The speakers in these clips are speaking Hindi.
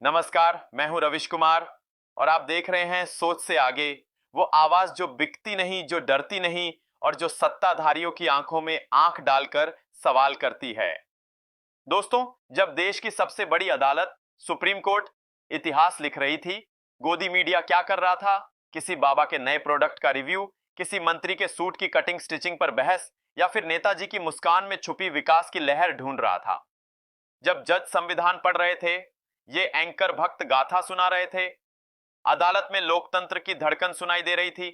नमस्कार, मैं हूं रविश कुमार और आप देख रहे हैं सोच से आगे। वो आवाज जो बिकती नहीं, जो डरती नहीं और जो सत्ताधारियों की आंखों में आंख डालकर सवाल करती है। दोस्तों, जब देश की सबसे बड़ी अदालत सुप्रीम कोर्ट इतिहास लिख रही थी, गोदी मीडिया क्या कर रहा था? किसी बाबा के नए प्रोडक्ट का रिव्यू, किसी मंत्री के सूट की कटिंग स्टिचिंग पर बहस, या फिर नेताजी की मुस्कान में छुपी विकास की लहर ढूंढ रहा था। जब जज संविधान पढ़ रहे थे, ये एंकर भक्त गाथा सुना रहे थे, अदालत में लोकतंत्र की धड़कन सुनाई दे रही थी,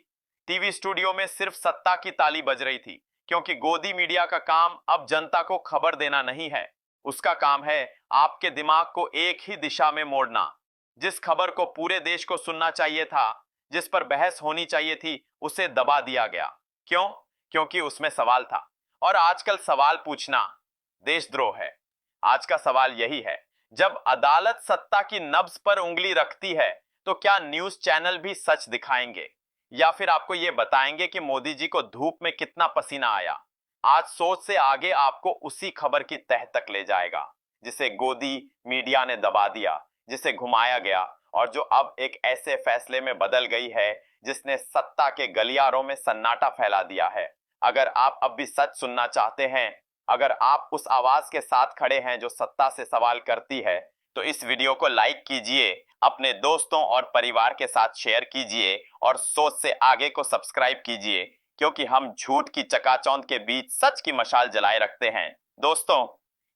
टीवी स्टूडियो में सिर्फ सत्ता की ताली बज रही थी, क्योंकि गोदी मीडिया का काम अब जनता को खबर देना नहीं है। उसका काम है आपके दिमाग को एक ही दिशा में मोड़ना। जिस खबर को पूरे देश को सुनना चाहिए था, जिस पर बहस होनी चाहिए थी, उसे दबा दिया गया। क्यों? क्योंकि उसमें सवाल था। और आजकल सवाल पूछना देशद्रोह है। आज का सवाल यही है, जब अदालत सत्ता की नब्ज पर उंगली रखती है, तो क्या न्यूज चैनल भी सच दिखाएंगे, या फिर आपको यह बताएंगे कि मोदी जी को धूप में कितना पसीना आया? आज सोच से आगे आपको उसी खबर की तह तक ले जाएगा, जिसे गोदी मीडिया ने दबा दिया, जिसे घुमाया गया, और जो अब एक ऐसे फैसले में बदल गई है जिसने सत्ता के गलियारों में सन्नाटा फैला दिया है। अगर आप अब भी सच सुनना चाहते हैं, अगर आप उस आवाज के साथ खड़े हैं जो सत्ता से सवाल करती है, तो इस वीडियो को लाइक कीजिए, अपने दोस्तों और परिवार के साथ शेयर कीजिए और सोच से आगे को सब्सक्राइब कीजिए, क्योंकि हम झूठ की चकाचौंध के बीच सच की मशाल जलाए रखते हैं। दोस्तों,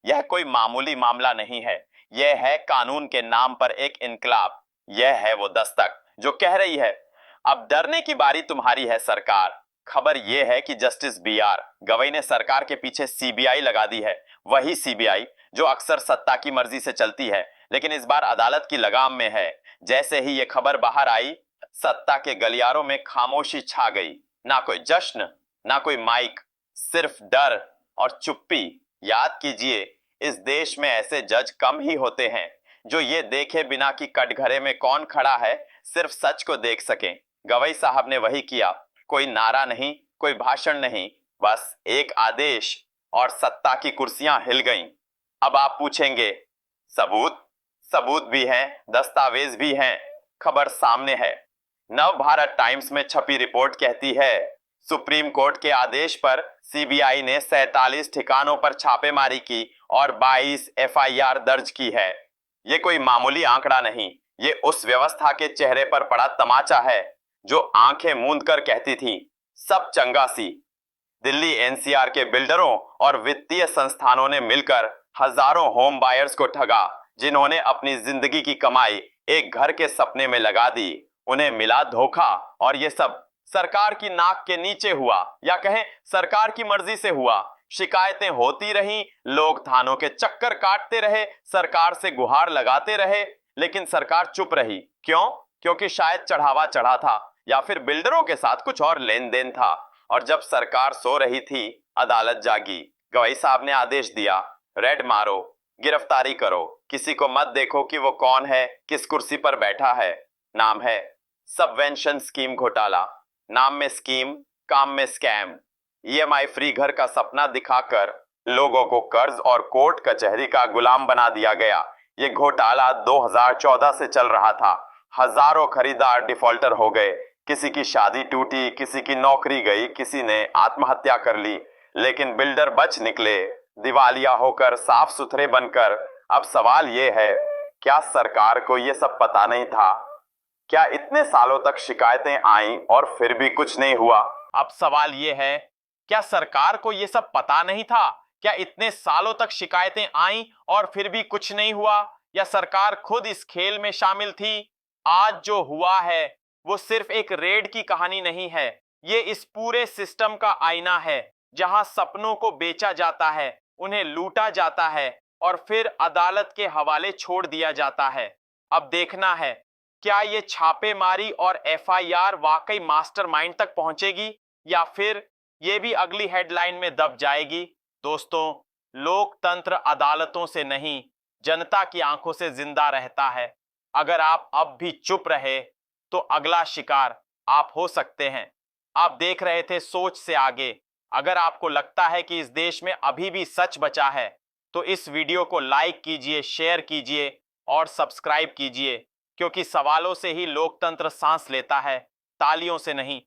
यह कोई मामूली मामला नहीं है, यह है कानून के नाम पर एक इनकलाब। यह है वो दस्तक जो कह रही है, अब डरने की बारी तुम्हारी है सरकार। खबर यह है कि जस्टिस बी.आर. गवई ने सरकार के पीछे सीबीआई लगा दी है। वही सीबीआई जो अक्सर सत्ता की मर्जी से चलती है, लेकिन इस बार अदालत की लगाम में है। जैसे ही ये खबर बाहर आई, सत्ता के गलियारों में खामोशी छा गई। ना कोई जश्न, ना कोई माइक, सिर्फ डर और चुप्पी। याद कीजिए, इस देश में ऐसे जज कम ही होते हैं जो ये देखे बिना कि कटघरे में कौन खड़ा है, सिर्फ सच को देख सकें। गवई साहब ने वही किया। कोई नारा नहीं, कोई भाषण नहीं, बस एक आदेश, और सत्ता की कुर्सियां हिल गईं। अब आप पूछेंगे, सबूत? सबूत भी हैं, दस्तावेज भी हैं, खबर सामने है। नव भारत टाइम्स में छपी रिपोर्ट कहती है, सुप्रीम कोर्ट के आदेश पर सीबीआई ने 47 ठिकानों पर छापेमारी की और 22 एफआईआर दर्ज की है। ये कोई मामूली आंकड़ा नहीं, ये उस व्यवस्था के चेहरे पर पड़ा तमाचा है जो आंखें मूंद कर कहती थी, सब चंगा सी। दिल्ली एनसीआर के बिल्डरों और वित्तीय संस्थानों ने मिलकर हजारों होम बायर्स को ठगा, जिन्होंने अपनी जिंदगी की कमाई एक घर के सपने में लगा दी। उन्हें मिला धोखा, और ये सब सरकार की नाक के नीचे हुआ, या कहें सरकार की मर्जी से हुआ। शिकायतें होती रहीं, लोग थानों के चक्कर काटते रहे, सरकार से गुहार लगाते रहे, लेकिन सरकार चुप रही। क्यों? क्योंकि शायद चढ़ावा चढ़ा था, या फिर बिल्डरों के साथ कुछ और लेन देन था। और जब सरकार सो रही थी, अदालत जागी। गवई साहब ने आदेश दिया, रेड मारो, गिरफ्तारी करो, किसी को मत देखो कि वो कौन है, किस कुर्सी पर बैठा है। नाम है सबवेंशन स्कीम घोटाला। नाम में स्कीम, काम में स्कैम। ईएमआई फ्री घर का सपना दिखाकर लोगों को कर्ज और कोर्ट कचहरी का गुलाम बना दिया गया। ये घोटाला 2014 से चल रहा था। हजारों खरीदार डिफॉल्टर हो गए, किसी की शादी टूटी, किसी की नौकरी गई, किसी ने आत्महत्या कर ली, लेकिन बिल्डर बच निकले, दिवालिया होकर, साफ सुथरे बनकर। अब सवाल ये है, क्या सरकार को ये सब पता नहीं था? क्या इतने सालों तक शिकायतें आईं और फिर भी कुछ नहीं हुआ? अब सवाल ये है, क्या सरकार को ये सब पता नहीं था? क्या इतने सालों तक शिकायतें आईं और फिर भी कुछ नहीं हुआ? या सरकार खुद इस खेल में शामिल थी? आज जो हुआ है वो सिर्फ एक रेड की कहानी नहीं है, ये इस पूरे सिस्टम का आईना है, जहां सपनों को बेचा जाता है, उन्हें लूटा जाता है और फिर अदालत के हवाले छोड़ दिया जाता है। अब देखना है, क्या ये छापेमारी और एफआईआर वाकई मास्टरमाइंड तक पहुंचेगी, या फिर ये भी अगली हेडलाइन में दब जाएगी। दोस्तों, लोकतंत्र अदालतों से नहीं, जनता की आंखों से जिंदा रहता है। अगर आप अब भी चुप रहे, तो अगला शिकार आप हो सकते हैं। आप देख रहे थे सोच से आगे। अगर आपको लगता है कि इस देश में अभी भी सच बचा है, तो इस वीडियो को लाइक कीजिए, शेयर कीजिए और सब्सक्राइब कीजिए, क्योंकि सवालों से ही लोकतंत्र सांस लेता है, तालियों से नहीं।